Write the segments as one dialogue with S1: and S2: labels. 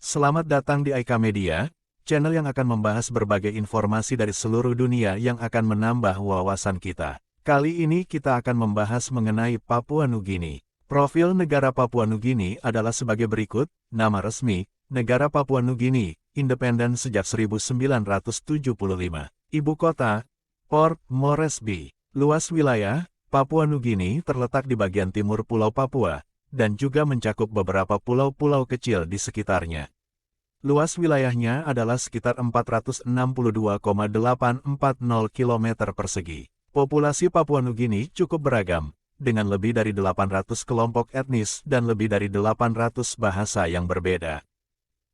S1: Selamat datang di Aika Media, channel yang akan membahas berbagai informasi dari seluruh dunia yang akan menambah wawasan kita. Kali ini kita akan membahas mengenai Papua Nugini. Profil negara Papua Nugini adalah sebagai berikut. Nama resmi, Negara Papua Nugini, independen sejak 1975. Ibu kota, Port Moresby. Luas wilayah, Papua Nugini terletak di bagian timur Pulau Papua, dan juga mencakup beberapa pulau-pulau kecil di sekitarnya. Luas wilayahnya adalah sekitar 462,840 km persegi. Populasi Papua Nugini cukup beragam, dengan lebih dari 800 kelompok etnis dan lebih dari 800 bahasa yang berbeda.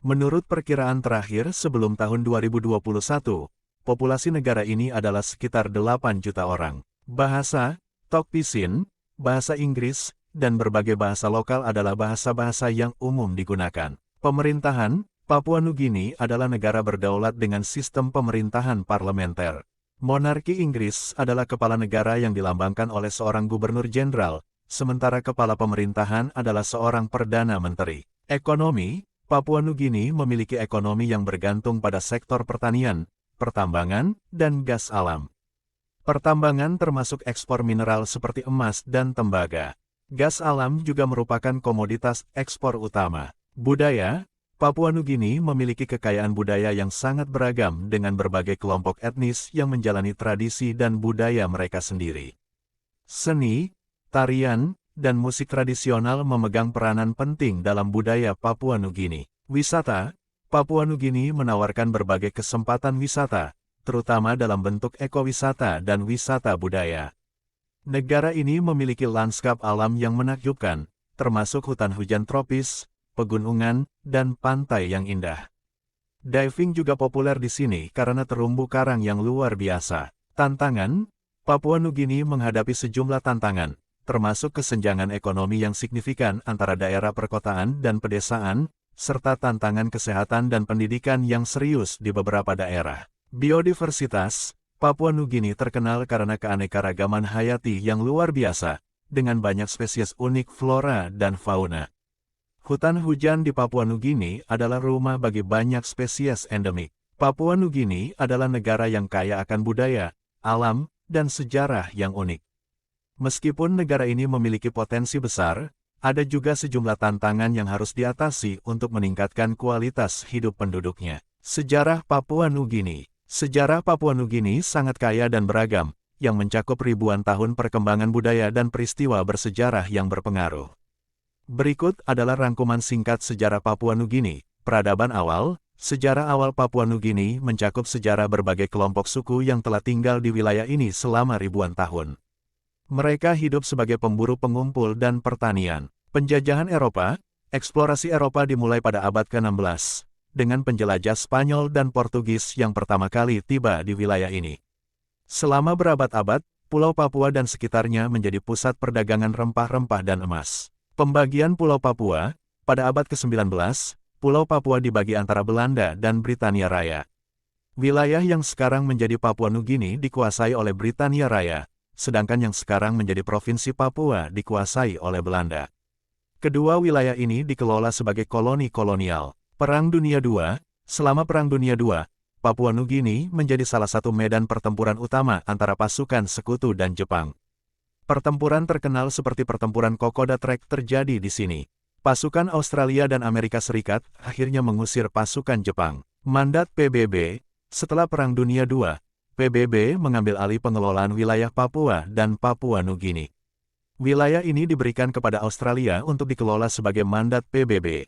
S1: Menurut perkiraan terakhir sebelum tahun 2021, populasi negara ini adalah sekitar 8 juta orang. Bahasa, Tok Pisin, bahasa Inggris, dan berbagai bahasa lokal adalah bahasa-bahasa yang umum digunakan. Pemerintahan, Papua Nugini adalah negara berdaulat dengan sistem pemerintahan parlementer. Monarki Inggris adalah kepala negara yang dilambangkan oleh seorang gubernur jenderal, sementara kepala pemerintahan adalah seorang perdana menteri. Ekonomi, Papua Nugini memiliki ekonomi yang bergantung pada sektor pertanian, pertambangan, dan gas alam. Pertambangan termasuk ekspor mineral seperti emas dan tembaga. Gas alam juga merupakan komoditas ekspor utama. Budaya, Papua Nugini memiliki kekayaan budaya yang sangat beragam dengan berbagai kelompok etnis yang menjalani tradisi dan budaya mereka sendiri. Seni, tarian, dan musik tradisional memegang peranan penting dalam budaya Papua Nugini. Wisata, Papua Nugini menawarkan berbagai kesempatan wisata, terutama dalam bentuk ekowisata dan wisata budaya. Negara ini memiliki lanskap alam yang menakjubkan, termasuk hutan hujan tropis, pegunungan, dan pantai yang indah. Diving juga populer di sini karena terumbu karang yang luar biasa. Tantangan, Papua Nugini menghadapi sejumlah tantangan, termasuk kesenjangan ekonomi yang signifikan antara daerah perkotaan dan pedesaan, serta tantangan kesehatan dan pendidikan yang serius di beberapa daerah. Biodiversitas, Papua Nugini terkenal karena keanekaragaman hayati yang luar biasa, dengan banyak spesies unik flora dan fauna. Hutan hujan di Papua Nugini adalah rumah bagi banyak spesies endemik. Papua Nugini adalah negara yang kaya akan budaya, alam, dan sejarah yang unik. Meskipun negara ini memiliki potensi besar, ada juga sejumlah tantangan yang harus diatasi untuk meningkatkan kualitas hidup penduduknya. Sejarah Papua Nugini. Sejarah Papua Nugini sangat kaya dan beragam, yang mencakup ribuan tahun perkembangan budaya dan peristiwa bersejarah yang berpengaruh. Berikut adalah rangkuman singkat sejarah Papua Nugini. Peradaban awal. Sejarah awal Papua Nugini mencakup sejarah berbagai kelompok suku yang telah tinggal di wilayah ini selama ribuan tahun. Mereka hidup sebagai pemburu pengumpul dan pertanian. Penjajahan Eropa. Eksplorasi Eropa dimulai pada abad ke-16. Dengan penjelajah Spanyol dan Portugis yang pertama kali tiba di wilayah ini. Selama berabad-abad, Pulau Papua dan sekitarnya menjadi pusat perdagangan rempah-rempah dan emas. Pembagian Pulau Papua, pada abad ke-19, Pulau Papua dibagi antara Belanda dan Britania Raya. Wilayah yang sekarang menjadi Papua Nugini dikuasai oleh Britania Raya, sedangkan yang sekarang menjadi Provinsi Papua dikuasai oleh Belanda. Kedua wilayah ini dikelola sebagai koloni kolonial. Perang Dunia II. Selama Perang Dunia II, Papua Nugini menjadi salah satu medan pertempuran utama antara pasukan sekutu dan Jepang. Pertempuran terkenal seperti Pertempuran Kokoda Trek terjadi di sini. Pasukan Australia dan Amerika Serikat akhirnya mengusir pasukan Jepang. Mandat PBB. Setelah Perang Dunia II, PBB mengambil alih pengelolaan wilayah Papua dan Papua Nugini. Wilayah ini diberikan kepada Australia untuk dikelola sebagai mandat PBB.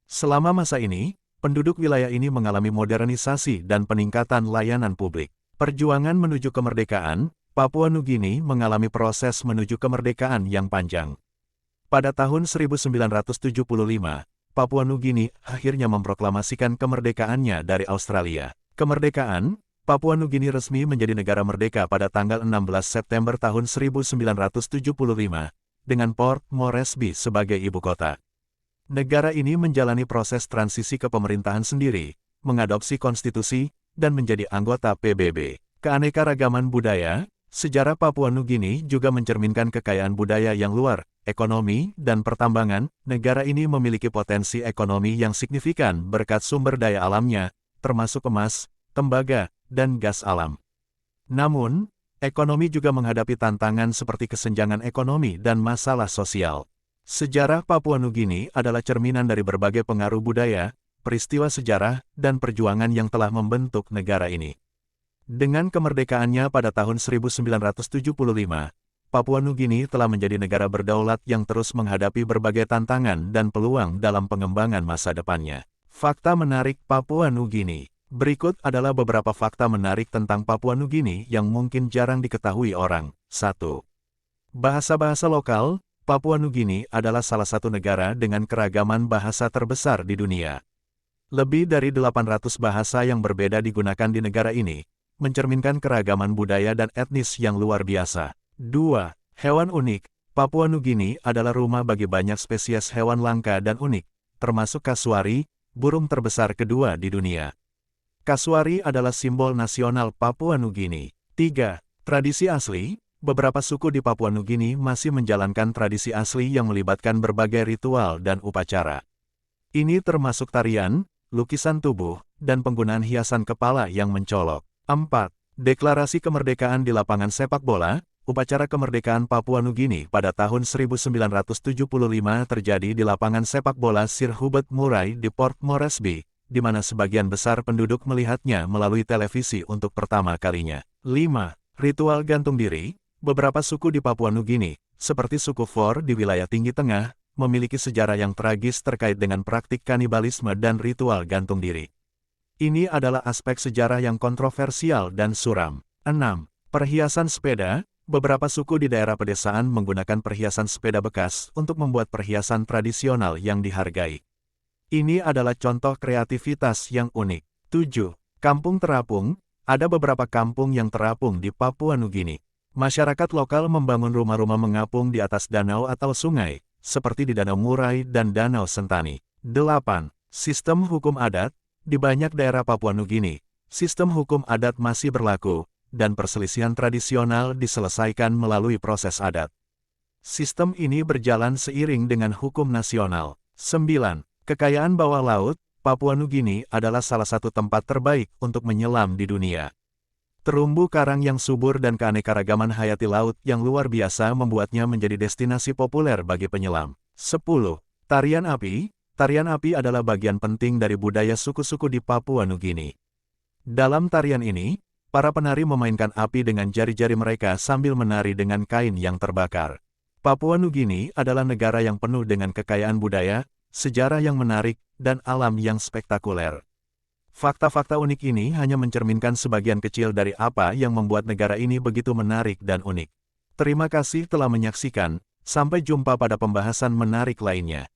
S1: Selama masa ini, penduduk wilayah ini mengalami modernisasi dan peningkatan layanan publik. Perjuangan menuju kemerdekaan, Papua Nugini mengalami proses menuju kemerdekaan yang panjang. Pada tahun 1975, Papua Nugini akhirnya memproklamasikan kemerdekaannya dari Australia. Kemerdekaan, Papua Nugini resmi menjadi negara merdeka pada tanggal 16 September tahun 1975, dengan Port Moresby sebagai ibu kota. Negara ini menjalani proses transisi ke pemerintahan sendiri, mengadopsi konstitusi, dan menjadi anggota PBB. Keanekaragaman budaya, Sejarah Papua Nugini juga mencerminkan kekayaan budaya yang luar, ekonomi, dan pertambangan. Negara ini memiliki potensi ekonomi yang signifikan berkat sumber daya alamnya, termasuk emas, tembaga, dan gas alam. Namun, ekonomi juga menghadapi tantangan seperti kesenjangan ekonomi dan masalah sosial. Sejarah Papua Nugini adalah cerminan dari berbagai pengaruh budaya, peristiwa sejarah, dan perjuangan yang telah membentuk negara ini. Dengan kemerdekaannya pada tahun 1975, Papua Nugini telah menjadi negara berdaulat yang terus menghadapi berbagai tantangan dan peluang dalam pengembangan masa depannya. Fakta menarik Papua Nugini. Berikut adalah beberapa fakta menarik tentang Papua Nugini yang mungkin jarang diketahui orang. 1. Bahasa-bahasa lokal. Papua Nugini adalah salah satu negara dengan keragaman bahasa terbesar di dunia. Lebih dari 800 bahasa yang berbeda digunakan di negara ini, mencerminkan keragaman budaya dan etnis yang luar biasa. 2. Hewan unik. Papua Nugini adalah rumah bagi banyak spesies hewan langka dan unik, termasuk kasuari, burung terbesar kedua di dunia. Kasuari adalah simbol nasional Papua Nugini. 3. Tradisi asli. Beberapa suku di Papua Nugini masih menjalankan tradisi asli yang melibatkan berbagai ritual dan upacara. Ini termasuk tarian, lukisan tubuh, dan penggunaan hiasan kepala yang mencolok. 4. Deklarasi kemerdekaan di lapangan sepak bola. Upacara kemerdekaan Papua Nugini pada tahun 1975 terjadi di lapangan sepak bola Sir Hubert Murray di Port Moresby, di mana sebagian besar penduduk melihatnya melalui televisi untuk pertama kalinya. 5. Ritual gantung diri. Beberapa suku di Papua Nugini, seperti suku For di wilayah Tinggi Tengah, memiliki sejarah yang tragis terkait dengan praktik kanibalisme dan ritual gantung diri. Ini adalah aspek sejarah yang kontroversial dan suram. 6. Perhiasan sepeda. Beberapa suku di daerah pedesaan menggunakan perhiasan sepeda bekas untuk membuat perhiasan tradisional yang dihargai. Ini adalah contoh kreativitas yang unik. 7. Kampung terapung. Ada beberapa kampung yang terapung di Papua Nugini. Masyarakat lokal membangun rumah-rumah mengapung di atas danau atau sungai, seperti di Danau Murai dan Danau Sentani. 8. Sistem hukum adat. Di banyak daerah Papua Nugini, sistem hukum adat masih berlaku, dan perselisihan tradisional diselesaikan melalui proses adat. Sistem ini berjalan seiring dengan hukum nasional. 9. Kekayaan bawah laut. Papua Nugini adalah salah satu tempat terbaik untuk menyelam di dunia. Terumbu karang yang subur dan keanekaragaman hayati laut yang luar biasa membuatnya menjadi destinasi populer bagi penyelam. 10. Tarian api. Tarian api adalah bagian penting dari budaya suku-suku di Papua Nugini. Dalam tarian ini, para penari memainkan api dengan jari-jari mereka sambil menari dengan kain yang terbakar. Papua Nugini adalah negara yang penuh dengan kekayaan budaya, sejarah yang menarik, dan alam yang spektakuler. Fakta-fakta unik ini hanya mencerminkan sebagian kecil dari apa yang membuat negara ini begitu menarik dan unik. Terima kasih telah menyaksikan, sampai jumpa pada pembahasan menarik lainnya.